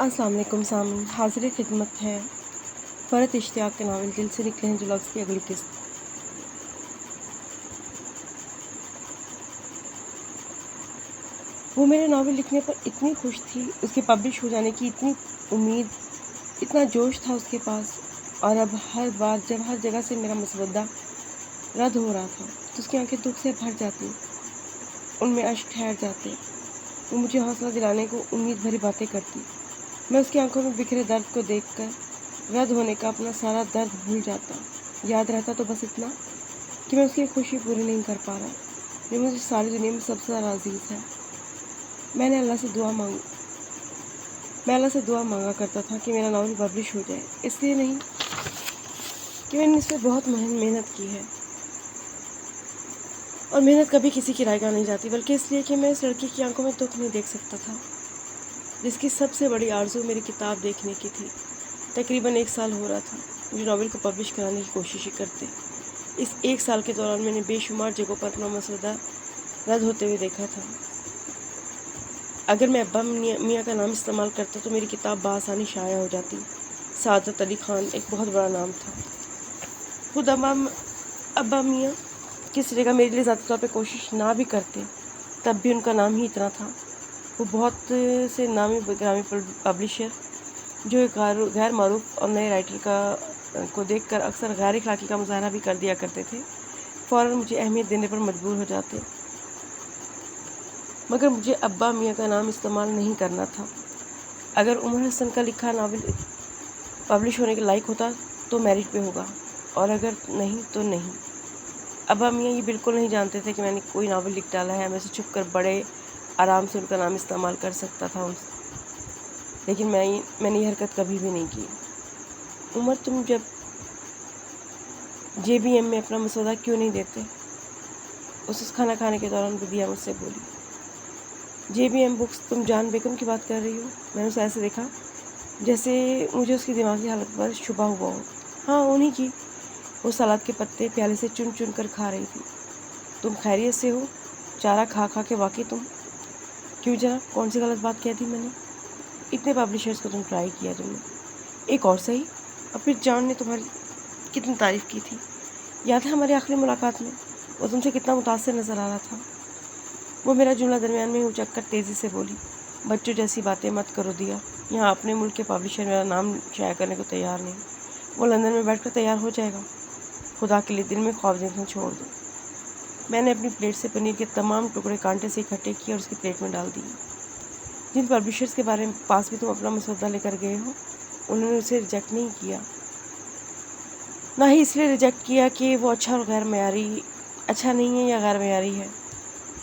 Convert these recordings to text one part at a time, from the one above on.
अस्सलाम वालेकुम सामीन, हाज़िर खिदमत है फ़रहत इश्तियाक़ के नावल दिल से निकले हैं जो लफ्ज़ की अगली किस्त। वो मेरे नावल लिखने पर इतनी खुश थी, उसके पब्लिश हो जाने की इतनी उम्मीद, इतना जोश था उसके पास। और अब हर बार जब हर जगह से मेरा मसवदा रद्द हो रहा था तो उसकी आंखें दुख से भर जाती, उनमें अश्क ठहर जाते। वो मुझे हौसला दिलाने को उम्मीद भरी बातें करती। मैं उसकी आंखों में बिखरे दर्द को देखकर रद्द होने का अपना सारा दर्द भूल जाता। याद रहता तो बस इतना कि मैं उसकी खुशी पूरी नहीं कर पा रहा, जो मुझे सारी दुनिया में सबसे ज़्यादा अजीज़ है। मैंने अल्लाह से दुआ मांगी मैं अल्लाह से दुआ मांगा करता था कि मेरा नावल पब्लिश हो जाए, इसलिए नहीं कि मैंने इस पर बहुत मेहनत की है, और मेहनत कभी किसी की रायगा नहीं जाती, बल्कि इसलिए कि मैं इस लड़की की आंखों में दुख नहीं देख सकता था, जिसकी सबसे बड़ी आरज़ू मेरी किताब देखने की थी। तकरीबन 1 साल हो रहा था मुझे नावल को पब्लिश कराने की कोशिश करते। इस 1 साल के दौरान मैंने बेशुमार जगहों पर अपना मसौदा रद्द होते हुए देखा था। अगर मैं अब्बा मियाँ का नाम इस्तेमाल करता तो मेरी किताब बआसानी शाया हो जाती। सादत अली ख़ान एक बहुत बड़ा नाम था। खुद अब्बा मियाँ किसी जगह मेरे लिए ज़्यादा तौर पे कोशिश ना भी करते, तब भी उनका नाम ही इतना था। वो बहुत से नामी ग्रामी पब्लिशर जो एक गैर मारूफ और नए राइटर को देखकर अक्सर गैर इखलाकी का मुज़ाहरा भी कर दिया करते थे, फ़ौरन मुझे अहमियत देने पर मजबूर हो जाते। मगर मुझे अब्बा मियाँ का नाम इस्तेमाल नहीं करना था। अगर उमर हसन का लिखा नावल पब्लिश होने के लायक होता तो मेरिट पे होगा, और अगर नहीं तो नहीं। अब्बा मियाँ ये बिल्कुल नहीं जानते थे कि मैंने कोई नावल लिख डाला है। मैं से छुप कर बड़े आराम से उनका नाम इस्तेमाल कर सकता था लेकिन मैंने ये हरकत कभी भी नहीं की। उमर, तुम जब JBM में अपना मसौदा क्यों नहीं देते? उस खाना खाने के दौरान बिदिया मुझसे बोली। JBM बुक्स, तुम जान बेगम की बात कर रही हो? मैंने उसे ऐसे देखा जैसे मुझे उसकी दिमागी हालत पर शुबा हुआ हो। हाँ, उन्हीं की। वो सलाद के पत्ते प्याले से चुन चुन कर खा रही थी। तुम खैरियत से हो? चारा खा खा के वाकई तुम? क्यों जनाब, कौन सी गलत बात कह दी मैंने? इतने पब्लिशर्स को तुम ट्राई किया तुमने, एक और सही। और फिर जॉन ने तुम्हारी कितनी तारीफ़ की थी, याद है हमारी आखिरी मुलाकात में? वो तुमसे कितना मुतासिर नज़र आ रहा था। वो मेरा जुमला दरमियान में उचक कर तेज़ी से बोली, बच्चों जैसी बातें मत करो दिया। यहाँ अपने मुल्क के पब्लिशर मेरा नाम शाया करने को तैयार नहीं। वो लंदन में बैठकर तैयार हो जाएगा। खुदा के लिए दिल में ख्वाब देखना छोड़ दो। मैंने अपनी प्लेट से पनीर के तमाम टुकड़े कांटे से इकट्ठे किए और उसकी प्लेट में डाल दिए। जिन पब्लिशर्स के बारे में पास भी तुम अपना मसौदा लेकर गए हो, उन्होंने उसे रिजेक्ट नहीं किया। ना ही इसलिए रिजेक्ट किया कि वो अच्छा नहीं है या गैर मयारी है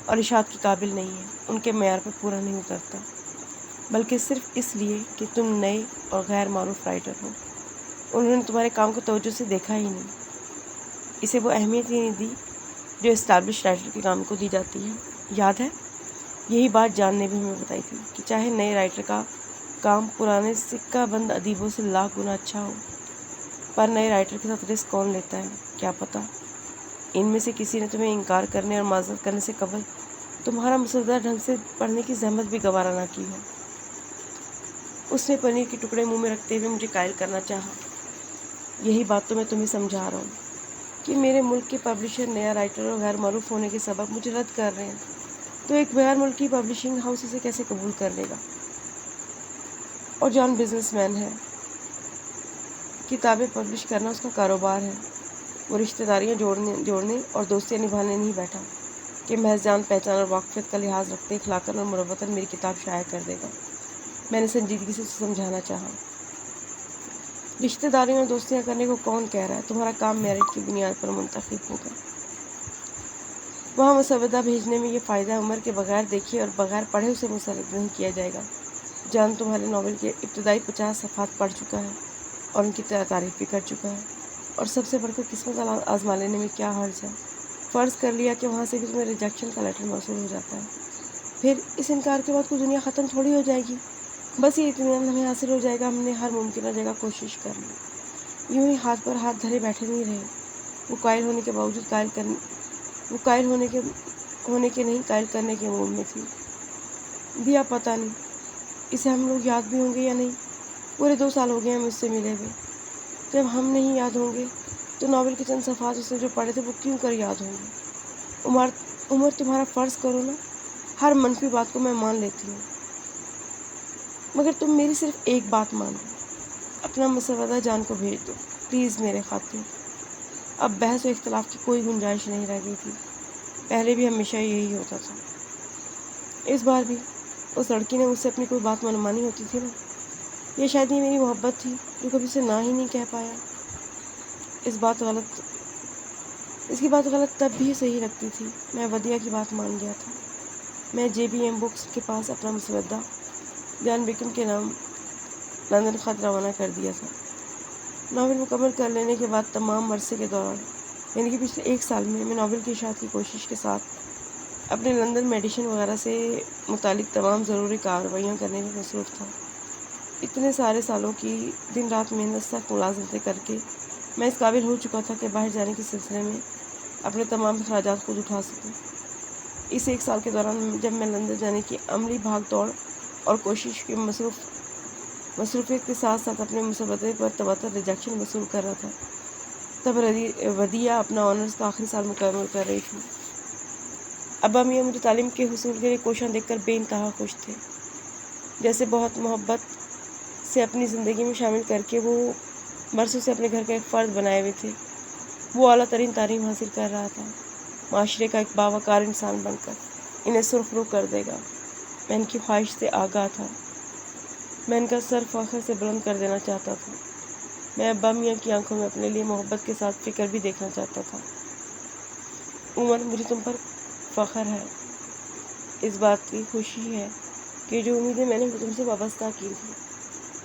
और इशात के काबिल नहीं है, उनके मेयार पर पूरा नहीं उतरता, बल्कि सिर्फ इसलिए कि तुम नए और गैर मारूफ राइटर हो। उन्होंने तुम्हारे काम को तवज्जो से देखा ही नहीं। इसे वो अहमियत ही नहीं दी जो इस्टेब्लिश राइटर के काम को दी जाती है। याद है, यही बात जान ने भी हमें बताई थी कि चाहे नए राइटर का काम पुराने सिक्का बंद अदीबों से लाख गुना अच्छा हो, पर नए राइटर के साथ रिस्क कौन लेता है क्या पता। इनमें से किसी ने तुम्हें इनकार करने और माजरत करने से कबल तुम्हारा मसौदा ढंग से पढ़ने की जहमत भी गवारा ना की हो। उसने पनीर के टुकड़े मुंह में रखते हुए मुझे कायल करना चाहा। यही बात तो मैं तुम्हें समझा रहा हूँ कि मेरे मुल्क के पब्लिशर नया राइटर और गैर मारूफ होने के सबब मुझे रद्द कर रहे हैं, तो एक गैर मुल्की पब्लिशिंग हाउस इसे कैसे कबूल कर लेगा? और जॉन बिजनेसमैन है, किताबें पब्लिश करना उसका कारोबार है। वो रिश्तेदारियाँ जोड़ने और दोस्तियाँ निभाने नहीं बैठा कि महज जान पहचान और वाकफियत का लिहाज रखते अखलाकन और मुरव्वतन मेरी किताब शाया कर देगा। मैंने संजीदगी से समझाना चाहा। रिश्तेदारियाँ और दोस्तियाँ करने को कौन कह रहा है? तुम्हारा काम मेरिट की बुनियाद पर मुंतखब होगा। वहाँ मसवदा भेजने में ये फ़ायदा उमर के बगैर देखे और बगैर पढ़े उसे मुसर्रद नहीं किया जाएगा। जान तुम्हारे नावल के इब्तदाई 50 सफ़हात पढ़ चुका है और उनकी तारीफ़ भी कर चुका है, और सबसे बढ़कर किस्मत आज़मा लेने में क्या हर्ज है। फ़र्ज़ कर लिया कि वहाँ से भी तुम्हें रिजेक्शन का लेटर मौसूल हो जाता है, फिर इस इनकार के बाद कोई दुनिया ख़त्म थोड़ी हो जाएगी। बस ये इत्मीनान हमें हासिल हो जाएगा, हमने हर मुमकिन जगह कोशिश कर ली। यूँ ही हाथ पर हाथ धरे बैठे नहीं रहे। वो कायल होने के बावजूद कायल होने के नहीं, कायल करने के मूड में थी। दिया, पता नहीं इसे हम लोग याद भी होंगे या नहीं? पूरे 2 साल हो गए हैं मुझसे मिले हुए। जब हम नहीं याद होंगे तो नॉवेल के चंद सफ़ात उसने जो पढ़े थे वो क्यों कर याद होंगे? उमर उमर तुम्हारा फ़र्ज़ करो ना, हर मनफ़ी बात को मैं मान लेती हूँ, मगर तुम मेरी सिर्फ़ एक बात मानो, अपना मसवदा जान को भेज दो, प्लीज़ मेरे खातिर। अब बहस और इख्तिलाफ़ की कोई गुंजाइश नहीं रह गई थी। पहले भी हमेशा यही होता था। इस बार भी उस लड़की ने मुझसे अपनी कोई बात मनमानी होती थी ना, या शायद ये मेरी मोहब्बत थी जो कभी उसे ना ही नहीं कह पाया। इस बात गलत इसकी बात गलत तब भी सही लगती थी। मैं वदिया की बात मान गया था। मैं JBM बुक्स के पास अपना मसवदा जान बेगम के नाम लंदन खत रवाना कर दिया था। नावल मुकम्मल कर लेने के बाद तमाम अरसे के दौरान, यानी कि पिछले 1 साल में, मैं नावल की इशाअत की कोशिश के साथ अपने लंदन में एडिशन वगैरह से मुतालिक तमाम ज़रूरी कार्रवाइयाँ करने में मसरूफ़ था। इतने सारे सालों की दिन रात मेहनत सख्त मुलाज़मतें करके मैं इस काबिल हो चुका था कि बाहर जाने के सिलसिले में अपने तमाम अखराजात खुद उठा सकूं। इस 1 साल के दौरान जब मैं लंदन जाने की अमली भाग दौड़ और कोशिश की मसरूफ़ियत के साथ साथ अपने मुसवदे पर तवातर रिजेक्शन वसूल कर रहा था, तब वदिया अपना ऑनर्स का आखिरी साल मुकम्मल कर रही थी। अब्बा मियाँ मुझे तालीम के हुसूल के लिए कोशियाँ देखकर बेइंतहा खुश थे। जैसे बहुत मोहब्बत से अपनी ज़िंदगी में शामिल करके वो बरसों से अपने घर का एक फ़र्द बनाए हुए थे। वो आला तरीन तालीम हासिल कर रहा था, माशरे का एक बावकार इंसान बनकर इन्हें सुरखरू कर देगा। मैं इनकी ख्वाहिश से आगाह था। मैं इनका सर फ़ख्र से बुलंद कर देना चाहता था। मैं अब्बा मियाँ की आंखों में अपने लिए मोहब्बत के साथ फ़िक्र भी देखना चाहता था। उमर, मुझे तुम पर फ़ख्र है। इस बात की खुशी है कि जो उम्मीदें मैंने तुमसे वाबस्ता की थी,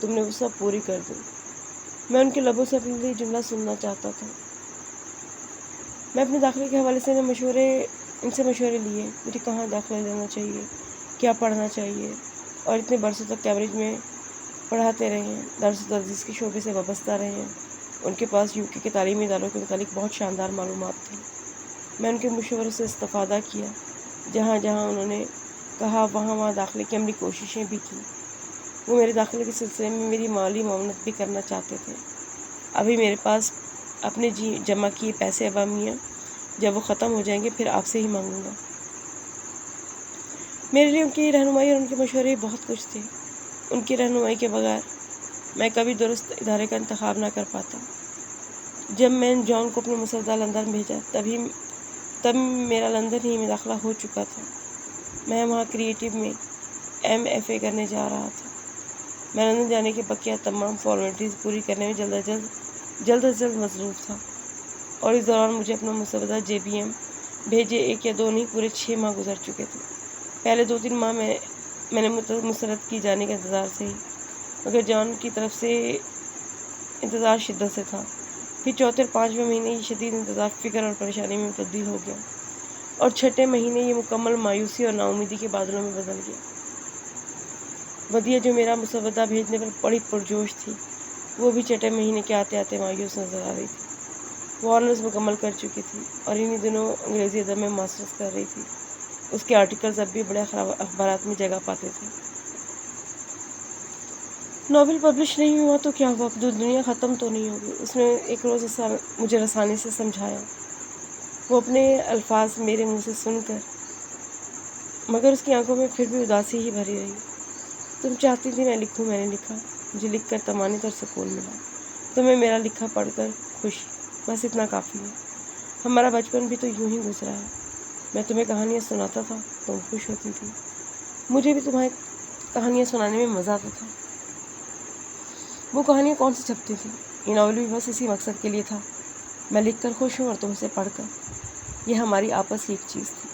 तुमने वो सब पूरी कर दी। मैं उनके लबों से अपने लिए जुमला सुनना चाहता था। मैं अपने दाखिले के हवाले से इनसे मशवरे लिए, मुझे कहाँ दाखिला लेना चाहिए, क्या पढ़ना चाहिए, और इतने बरसों तक कैम्ब्रिज में पढ़ाते रहे हैं, दर्स तदरीस के शोबे से वाबस्ता रहे हैं। उनके पास UK के तालीमी इदारों के मुतालिक बहुत शानदार मालूमात थी। मैं उनके मशवरों से इस्तिफ़ादा किया। जहाँ जहाँ उन्होंने कहा वहाँ दाखिले की अमली कोशिशें भी की। वो मेरे दाखिले के सिलसिले में मेरी माली मामनत भी करना चाहते थे। अभी मेरे पास अपने जमा किए पैसे अब्बा मियाँ, जब वो ख़त्म हो जाएंगे फिर आपसे ही मांगूंगा। मेरे लिए उनकी रहनुमाई और उनके मशवरे बहुत कुछ थे। उनकी रहनुमाई के बगैर मैं कभी दुरुस्त इदारे का इंतखाब ना कर पाता। जब मैंने जॉन को अपना मसवदा लंदन भेजा तब मेरा लंदन ही में दाखिला हो चुका था। मैं वहाँ क्रिएटिव में MFA करने जा रहा था। मैं लंदन जाने के बकिया तमाम फॉर्मेलिटीज़ पूरी करने में जल्द अज जल्द मसरूफ़ था, और इस दौरान मुझे अपना मसवदा JBM भेजे 1 या 2 नहीं, पूरे 6 माह गुजर चुके थे। पहले 2-3 माह मैंने मुसरत की जाने के इंतज़ार से ही, मगर जॉन की तरफ से इंतज़ार शिद्दत से था। फिर चौथे और 5वें महीने ये शदीद इंतज़ार फ़िक्र और परेशानी में तब्दील हो गया, और छठे महीने ये मुकम्मल मायूसी और नाउमीदी के बादलों में बदल गया। वदिया, जो मेरा मुसवदा भेजने पर बड़ी पुरजोश थी, वो भी छठे महीने के आते आते मायूस नजर आ रही थी। वो ऑनर्स मुकम्मल कर चुकी थी और इन्हीं दिनों अंग्रेज़ी अदब में मास्टर्स कर रही थी। उसके आर्टिकल्स अब भी बड़े अखबारात में जगह पाते थे। नॉवेल पब्लिश नहीं हुआ तो क्या हुआ, दुनिया ख़त्म तो नहीं होगी। उसने एक रोज़ मुझे रसानी से समझाया, वो अपने अल्फाज मेरे मुँह से सुनकर, मगर उसकी आंखों में फिर भी उदासी ही भरी रही। तुम चाहती थी मैं लिखूं, मैंने लिखा। मुझे लिख कर तमानित और सुकून मिला। तुम्हें मेरा लिखा पढ़कर खुशी, बस इतना काफ़ी है। हमारा बचपन भी तो यूं ही गुजरा है। मैं तुम्हें कहानियाँ सुनाता था, तुम खुश होती थी। मुझे भी तुम्हें कहानियाँ सुनाने में मज़ा आता था। वो कहानियाँ कौन सी छपती थी? ये नावल भी बस इसी मकसद के लिए था। मैं लिख कर खुश हूँ और तुम इसे पढ़ कर। ये हमारी आपस की एक चीज़ थी,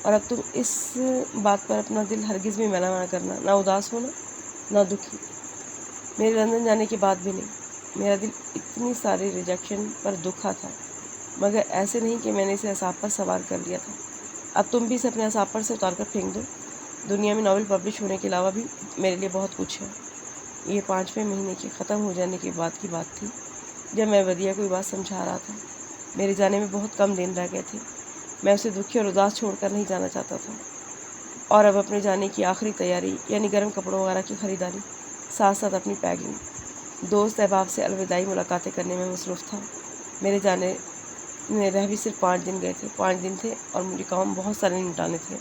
और अब तुम इस बात पर अपना दिल हरगिज़ भी मैला ना करना, ना उदास होना, ना दुखी। मेरे लंदन जाने की बात भी नहीं। मेरा दिल इतनी सारी रिजेक्शन पर दुखा था, मगर ऐसे नहीं कि मैंने इसे असाब पर सवार कर लिया था। अब तुम भी इसे अपने असाब पर से उतार कर फेंक दो। दुनिया में नावल पब्लिश होने के अलावा भी मेरे लिए बहुत कुछ है। ये 5वें महीने के ख़त्म हो जाने के बाद की बात थी, जब मैं वदिया को ये बात समझा रहा था। मेरे जाने में बहुत कम दिन रह गए थे। मैं उसे दुखी और उदास छोड़कर नहीं जाना चाहता था। اور اب اپنے جانے کی آخری تیاری یعنی گرم کپڑوں وغیرہ کی خریداری، ساتھ ساتھ اپنی پیکنگ، دوست احباب سے الوداعی ملاقاتیں کرنے میں مصروف تھا۔ میرے جانے میں رہ بھی صرف 5 دن گئے تھے، 5 دن تھے اور مجھے کام بہت سارے نمٹانے تھے۔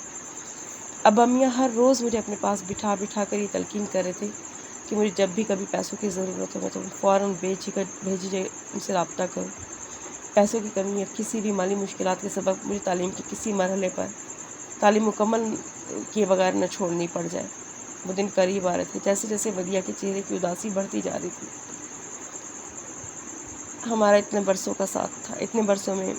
اب امیاں ہر روز مجھے اپنے پاس بٹھا بٹھا کر یہ تلقین کر رہے تھے کہ مجھے جب بھی کبھی پیسوں کی ضرورت ہو میں تمہیں فوراً بے جھجک بھیجی ان سے رابطہ کروں۔ پیسوں کی کمی یا کسی بھی مالی مشکلات کے سبب مجھے تعلیم کے کسی مرحلے پر تعلیم مکمل کیے بغیر نہ چھوڑنی پڑ جائے۔ وہ دن قریب آ رہے تھے۔ جیسے جیسے ودیعہ کے چہرے کی اداسی بڑھتی جا رہی تھی، ہمارا اتنے برسوں کا ساتھ تھا، اتنے برسوں میں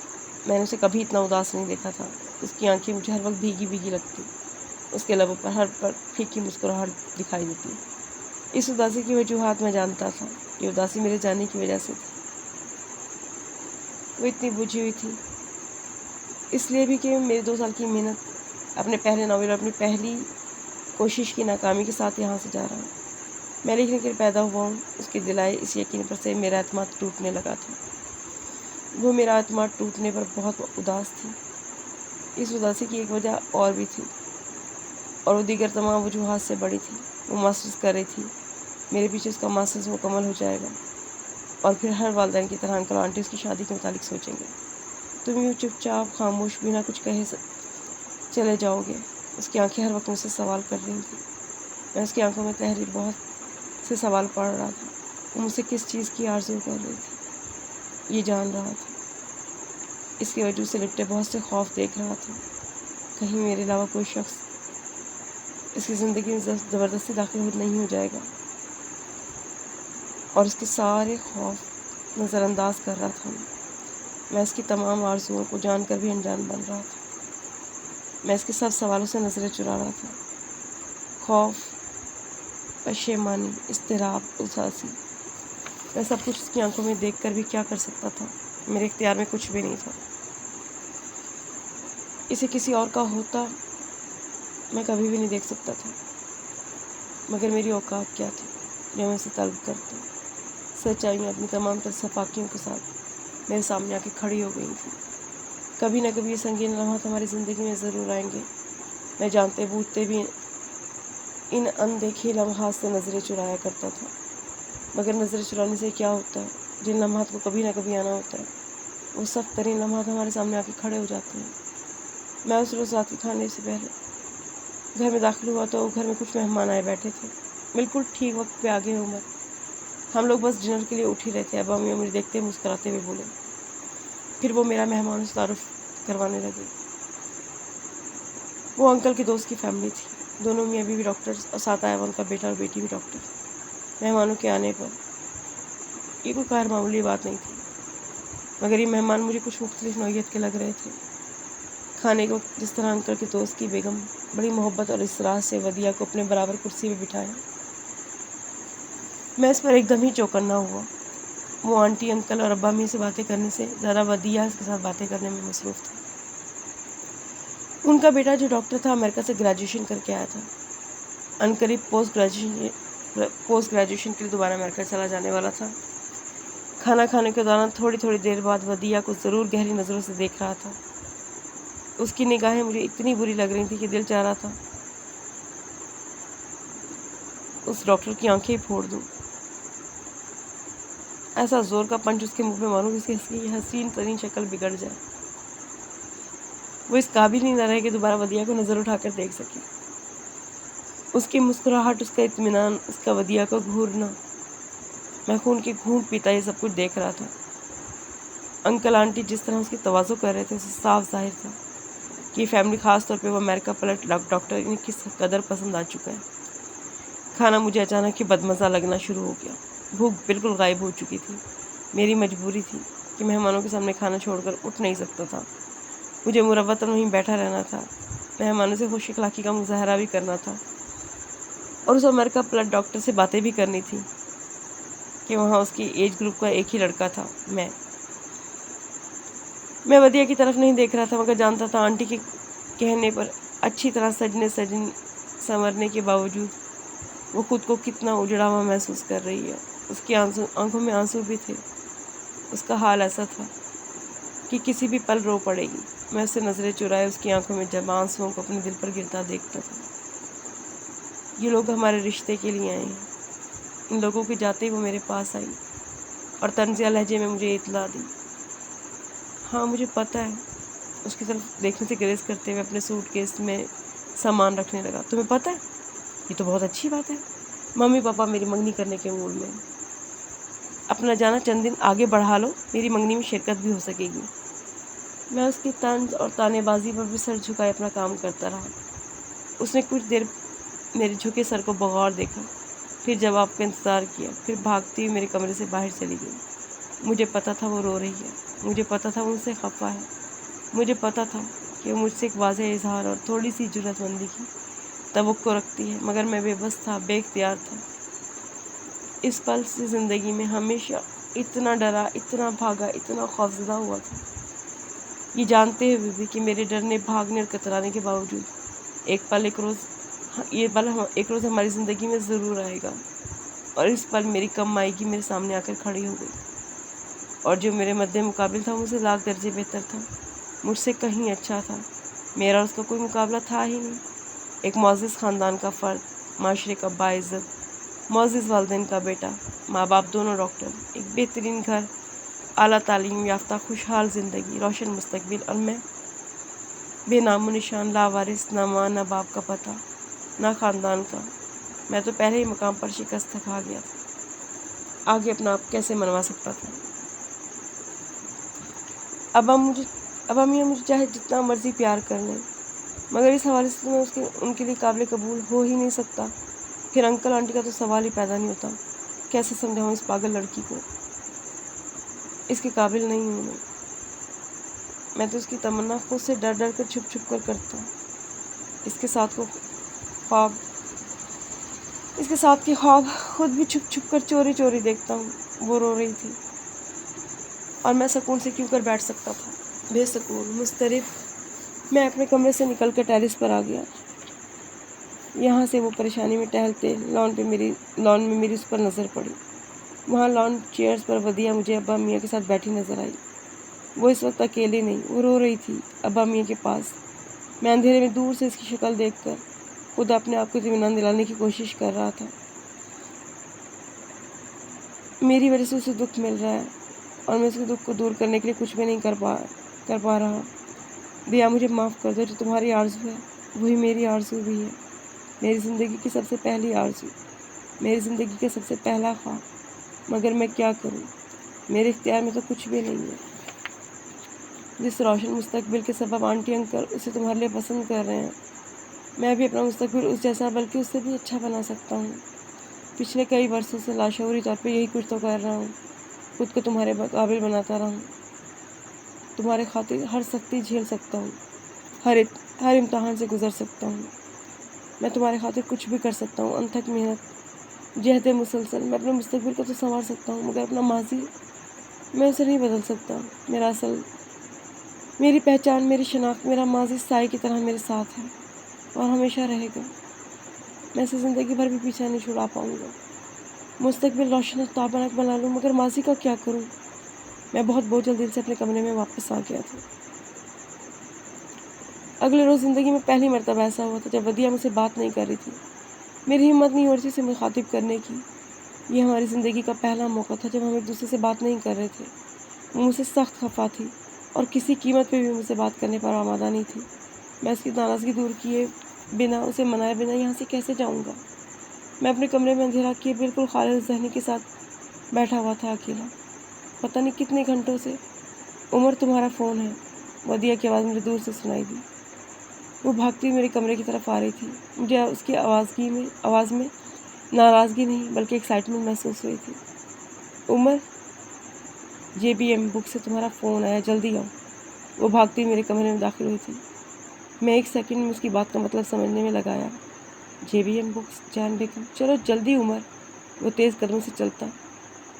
نے اسے کبھی اتنا اداس نہیں دیکھا تھا۔ اس کی آنکھیں مجھے ہر وقت بھیگی بھیگی لگتی، اس کے لبوں پر ہر پر پھیکی مسکراہٹ دکھائی دیتی۔ اس اداسی کی وجوہات میں جانتا تھا، یہ اداسی میرے جانے کی وجہ سے تھی۔ وہ اتنی بجھی ہوئی تھی، اس لیے بھی کہ میرے 2 سال کی محنت، اپنے پہلے ناول اور اپنی پہلی کوشش کی ناکامی کے ساتھ یہاں سے جا رہا ہوں۔ میں لکھنے کے لیے پیدا ہوا ہوں، اس کے دلائے اس یقین پر سے میرا اعتماد ٹوٹنے لگا تھا۔ وہ میرا اعتماد ٹوٹنے پر بہت اداس تھی۔ اس اداسی کی ایک وجہ اور بھی تھی، اور وہ دیگر تمام وجوہات سے بڑی تھی۔ وہ ماسٹرز کر رہی تھی، میرے پیچھے اس کا ماسٹرز مکمل ہو جائے گا، اور پھر ہر والدین کی طرح انکل آنٹی اس کی شادی کے متعلق سوچیں گے۔ تم یوں چپ چاپ خاموش بنا کچھ کہے چلے جاؤ گے۔ اس کی آنکھیں ہر وقت مجھ سے سوال کر رہی تھیں۔ میں اس کی آنکھوں میں تحریر بہت سے سوال پڑھ رہا تھا۔ وہ مجھ سے کس چیز کی آرزو کر رہی تھی، یہ جان رہا تھا۔ اس کے وجود سے لپٹے بہت سے خوف دیکھ رہا تھا۔ کہیں میرے علاوہ کوئی شخص اس کی زندگی میں زبردستی داخل نہیں ہو جائے گا، اور اس کے سارے خوف نظر انداز کر رہا تھا۔ میں اس کی تمام آرزوؤں کو جان کر بھی انجان بن رہا تھا۔ میں اس کے سب سوالوں سے نظریں چرا رہا تھا۔ خوف، پشیمانی، اضطراب، اداسی، میں سب کچھ اس کی آنکھوں میں دیکھ کر بھی کیا کر سکتا تھا؟ میرے اختیار میں کچھ بھی نہیں تھا۔ اسے کسی اور کا ہوتا میں کبھی بھی نہیں دیکھ سکتا تھا، مگر میری اوقات کیا تھی جو میں اسے طلب کرتا؟ سچائیاں اپنی تمام تر صفاقیوں کے ساتھ میرے سامنے آ کے کھڑی ہو گئی تھی۔ کبھی نہ کبھی یہ سنگین لمحات ہماری زندگی میں ضرور آئیں گے۔ میں جانتے بوجھتے بھی ان اندیکھے لمحات سے نظریں چرایا کرتا تھا، مگر نظریں چرانے سے کیا ہوتا ہے؟ جن لمحات کو کبھی نہ کبھی آنا ہوتا ہے، وہ سخت ترین لمحات ہمارے سامنے آ کے کھڑے ہو جاتے ہیں۔ میں اس روز رات کے کھانے سے پہلے گھر میں داخل ہوا تو گھر میں کچھ مہمان آئے بیٹھے تھے، بالکل ٹھیک وقت پہ آگے عمر۔ ہم لوگ بس ڈنر کے لیے اٹھ ہی رہے تھے۔ اب امی مجھے دیکھتے مسکراتے ہوئے بولے، پھر وہ میرا مہمانوں سے تعارف کروانے لگے۔ وہ انکل کے دوست کی فیملی تھی، دونوں میاں بیوی ڈاکٹرز، اور ساتھ آیا ان کا بیٹا اور بیٹی بھی ڈاکٹر۔ مہمانوں کے آنے پر یہ کوئی غیر معمولی بات نہیں تھی، مگر یہ مہمان مجھے کچھ مختلف نوعیت کے لگ رہے تھے۔ کھانے کو جس طرح انکل کے دوست کی بیگم بڑی محبت اور اصرار سے ودیعہ کو اپنے برابر کرسی پہ بٹھایا، میں اس پر ایک دم ہی چوکنا ہوا۔ وہ آنٹی، انکل اور ابا امی سے باتیں کرنے سے زیادہ ودیعہ اس کے ساتھ باتیں کرنے میں مصروف تھا۔ ان کا بیٹا جو ڈاکٹر تھا امریکہ سے گریجویشن کر کے آیا تھا، عنقریب پوسٹ گریجویشن کے لیے دوبارہ امریکہ چلا جانے والا تھا۔ کھانا کھانے کے دوران تھوڑی تھوڑی دیر بعد ودیعہ کو ضرور گہری نظروں سے دیکھ رہا تھا۔ اس کی نگاہیں مجھے اتنی بری لگ رہی تھی کہ دل چاہ رہا تھا اس ڈاکٹر کی آنکھیں ہی پھوڑ دوں۔ ایسا زور کا پنچ اس کے منہ پہ ماروں کہ اس کی حسین ترین شکل بگڑ جائے۔ وہ اس قابل ہی نہ رہے کہ دوبارہ ودیعہ کو نظر اٹھا کر دیکھ سکے۔ اس کی مسکراہٹ، اس کا اطمینان، اس کا ودیعہ کو گھورنا، میں خون کی گھونٹ پیتا یہ سب کچھ دیکھ رہا تھا۔ انکل آنٹی جس طرح اس کی تواضع کر رہے تھے، اسے صاف ظاہر تھا کہ یہ فیملی، خاص طور پہ وہ امریکہ پلٹ ڈاکٹر، انہیں کس قدر پسند آ چکا ہے۔ کھانا مجھے اچانک ہی بدمزہ لگنا شروع ہو گیا۔ بھوک بالکل غائب ہو چکی تھی۔ میری مجبوری تھی کہ مہمانوں کے سامنے کھانا چھوڑ کر اٹھ نہیں سکتا تھا۔ مجھے مروتاً وہیں بیٹھا رہنا تھا، مہمانوں سے خوش اخلاقی کا مظاہرہ بھی کرنا تھا، اور اس امریکہ پلٹ ڈاکٹر سے باتیں بھی کرنی تھی کہ وہاں اس کی ایج گروپ کا ایک ہی لڑکا تھا، میں ودیعہ کی طرف نہیں دیکھ رہا تھا، مگر جانتا تھا آنٹی کے کہنے پر اچھی طرح سنورنے کے باوجود وہ خود کو کتنا اجڑا ہوا محسوس کر رہی ہے۔ اس کی آنکھوں میں آنسو بھی تھے۔ اس کا حال ایسا تھا کہ کسی بھی پل رو پڑے گی۔ میں اس سے نظریں چرائے اس کی آنکھوں میں جب آنسوؤں کو اپنے دل پر گرتا دیکھتا تھا۔ یہ لوگ ہمارے رشتے کے لیے آئے ہیں۔ ان لوگوں کے جاتے ہی وہ میرے پاس آئی اور طنزیہ لہجے میں مجھے اطلاع دی۔ ہاں مجھے پتہ ہے۔ اس کی طرف دیکھنے سے گریز کرتے ہوئے اپنے سوٹ کیس میں سامان رکھنے لگا۔ تمہیں پتہ ہے؟ یہ تو بہت اچھی بات ہے۔ ممی پاپا میری منگنی کرنے کے موڈ میں۔ اپنا جانا چند دن آگے بڑھا لو، میری منگنی میں شرکت بھی ہو سکے گی۔ میں اس کی طنز اور طعنے بازی پر بھی سر جھکائے اپنا کام کرتا رہا۔ اس نے کچھ دیر میرے جھکے سر کو بغور دیکھا، پھر جواب کا انتظار کیا، پھر بھاگتی ہوئی میرے کمرے سے باہر چلی گئی۔ مجھے پتہ تھا وہ رو رہی ہے، مجھے پتہ تھا وہ مجھ سے خفا ہے، مجھے پتہ تھا کہ وہ مجھ سے ایک واضح اظہار اور تھوڑی سی جرأت مندی کی توقع رکھتی ہے، مگر میں بے بس تھا، بے اختیار تھا۔ اس پل سے زندگی میں ہمیشہ اتنا ڈرا، اتنا بھاگا، اتنا خوفزدہ ہوا تھا، یہ جانتے ہوئے بھی کہ میرے ڈرنے، بھاگنے اور کترانے کے باوجود یہ پل ایک روز ہماری زندگی میں ضرور آئے گا، اور اس پل میری کم مائیگی میرے سامنے آ کر کھڑی ہو گئی، اور جو میرے مد مقابل تھا مجھ سے لاکھ درجے بہتر تھا، مجھ سے کہیں اچھا تھا۔ میرا اس کا کوئی مقابلہ تھا ہی نہیں۔ ایک معزز خاندان کا فرد، معاشرے کا باعزت، معزز والدین کا بیٹا، ماں باپ دونوں ڈاکٹر، ایک بہترین گھر، اعلیٰ تعلیم یافتہ خوشحال زندگی، روشن مستقبل، اور میں بے نام و نشان، لاوارث، نہ ماں نہ باپ کا پتہ، نہ خاندان کا۔ میں تو پہلے ہی مقام پر شکست کھا گیا تھا، آگے اپنا آپ کیسے منوا سکتا تھا؟ اب امیاں مجھے چاہے جتنا مرضی پیار کر لیں، مگر اس حوالے سے تو میں ان کے لیے قابل قبول ہو ہی نہیں سکتا۔ پھر انکل آنٹی کا تو سوال ہی پیدا نہیں ہوتا۔ کیسے سمجھاؤں اس پاگل لڑکی کو؟ اس کے قابل نہیں ہوں میں تو اس کی تمنا خود سے ڈر ڈر کر چھپ چھپ کر کرتا ہوں۔ اس کے ساتھ کے خواب خود بھی چھپ چھپ کر چوری چوری دیکھتا ہوں۔ وہ رو رہی تھی اور میں سکون سے کیوں کر بیٹھ سکتا تھا؟ بے سکون، مضطرب، میں اپنے کمرے سے نکل کر ٹیرس پر آ گیا۔ یہاں سے وہ پریشانی میں ٹہلتے لان میں میری اس پر نظر پڑی۔ وہاں لان چیئرز پر ودیعہ مجھے ابا میاں کے ساتھ بیٹھی نظر آئی۔ وہ اس وقت اکیلی نہیں، وہ رو رہی تھی ابا میاں کے پاس۔ میں اندھیرے میں دور سے اس کی شکل دیکھ کر خود اپنے آپ کو اطمینان دلانے کی کوشش کر رہا تھا۔ میری وجہ سے اسے دکھ مل رہا ہے اور میں اس کے دکھ کو دور کرنے کے لیے کچھ بھی نہیں کر پا رہا۔ دیا مجھے معاف کر دو، جو تمہاری آرزو ہے وہی میری آرزو بھی ہے، میری زندگی کی سب سے پہلی آرزو، میری زندگی کا سب سے پہلا خواب، مگر میں کیا کروں؟ میرے اختیار میں تو کچھ بھی نہیں ہے۔ جس روشن مستقبل کے سبب آنٹی انکل اسے تمہارے لیے پسند کر رہے ہیں، میں بھی اپنا مستقبل اس جیسا بلکہ اس سے بھی اچھا بنا سکتا ہوں۔ پچھلے کئی برسوں سے لاشعوری طور پہ یہی کچھ تو کر رہا ہوں، خود کو تمہارے قابل بناتا رہا ہوں، تمہارے خاطر ہر سختی جھیل سکتا ہوں، ہر امتحان سے گزر سکتا ہوں، میں تمہارے خاطر کچھ بھی کر سکتا ہوں۔ انتھک محنت، جہد مسلسل، میں اپنے مستقبل کو تو سنوار سکتا ہوں، مگر اپنا ماضی میں اسے نہیں بدل سکتا۔ میری پہچان، میری شناخت، میرا ماضی سائے کی طرح میرے ساتھ ہے اور ہمیشہ رہے گا۔ میں اسے زندگی بھر بھی پیچھا نہیں چھڑا پاؤں گا۔ مستقبل روشن اور تابناک بنا لوں، مگر ماضی کا کیا کروں؟ میں بہت بوجھل دل سے اپنے کمرے میں واپس آ گیا تھا۔ اگلے روز زندگی میں پہلی مرتبہ ایسا ہوا تھا جب ودیعہ مجھ سے بات نہیں کر رہی تھی۔ میری ہمت نہیں ہو رہی تھی اسے مخاطب کرنے کی۔ یہ ہماری زندگی کا پہلا موقع تھا جب ہم ایک دوسرے سے بات نہیں کر رہے تھے۔ وہ مجھ سے سخت خفا تھی اور کسی قیمت پہ بھی مجھ سے بات کرنے پر آمادہ نہیں تھی۔ میں اس کی ناراضگی دور کیے بنا، اسے منائے بنا یہاں سے کیسے جاؤں گا؟ میں اپنے کمرے میں اندھیرا کیے بالکل خالص ذہنی کے ساتھ بیٹھا ہوا تھا، اکیلا۔ پتہ نہیں کتنے گھنٹوں سے۔ عمر تمہارا فون ہے، ودیعہ کی آواز مجھے دور سے سنائی دی۔ وہ بھاگتی میرے کمرے کی طرف آ رہی تھی۔ مجھے اس کی آواز میں ناراضگی نہیں بلکہ ایکسائٹمنٹ محسوس ہوئی تھی۔ عمر، JBM بک سے تمہارا فون آیا، جلدی آؤ۔ وہ بھاگتی میرے کمرے میں داخل ہوئی تھی۔ میں ایک سیکنڈ میں اس کی بات کا مطلب سمجھنے میں لگایا۔ JBM بکس، جان بیگم، چلو جلدی عمر۔ وہ تیز قدموں سے چلتا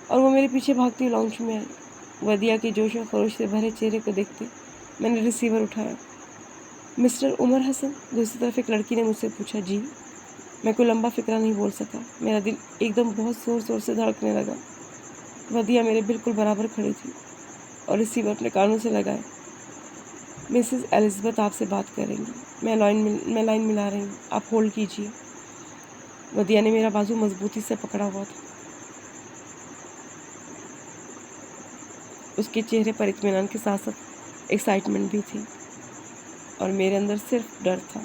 اور وہ میرے پیچھے بھاگتی لاؤنج میں آئی۔ ودیعہ کے جوش و خروش سے بھرے چہرے کو دیکھتے میں نے ریسیور اٹھایا۔ مسٹر عمر حسن؟ دوسری طرف ایک لڑکی نے مجھ سے پوچھا۔ جی؟ میں کوئی لمبا فقرہ نہیں بول سکا، میرا دل ایک دم بہت زور زور سے دھڑکنے لگا۔ ودیعہ میرے بالکل برابر کھڑی تھی اور ریسیور اپنے کانوں سے لگائے مسز الزبتھ آپ سے بات کریں گی، میں لائن ملا رہی ہوں، آپ ہولڈ کیجیے۔ ودیا نے میرا بازو مضبوطی سے پکڑا ہوا تھا۔ اس کے چہرے پر اطمینان کے ساتھ ساتھ ایکسائٹمنٹ بھی تھی، اور میرے اندر صرف ڈر تھا۔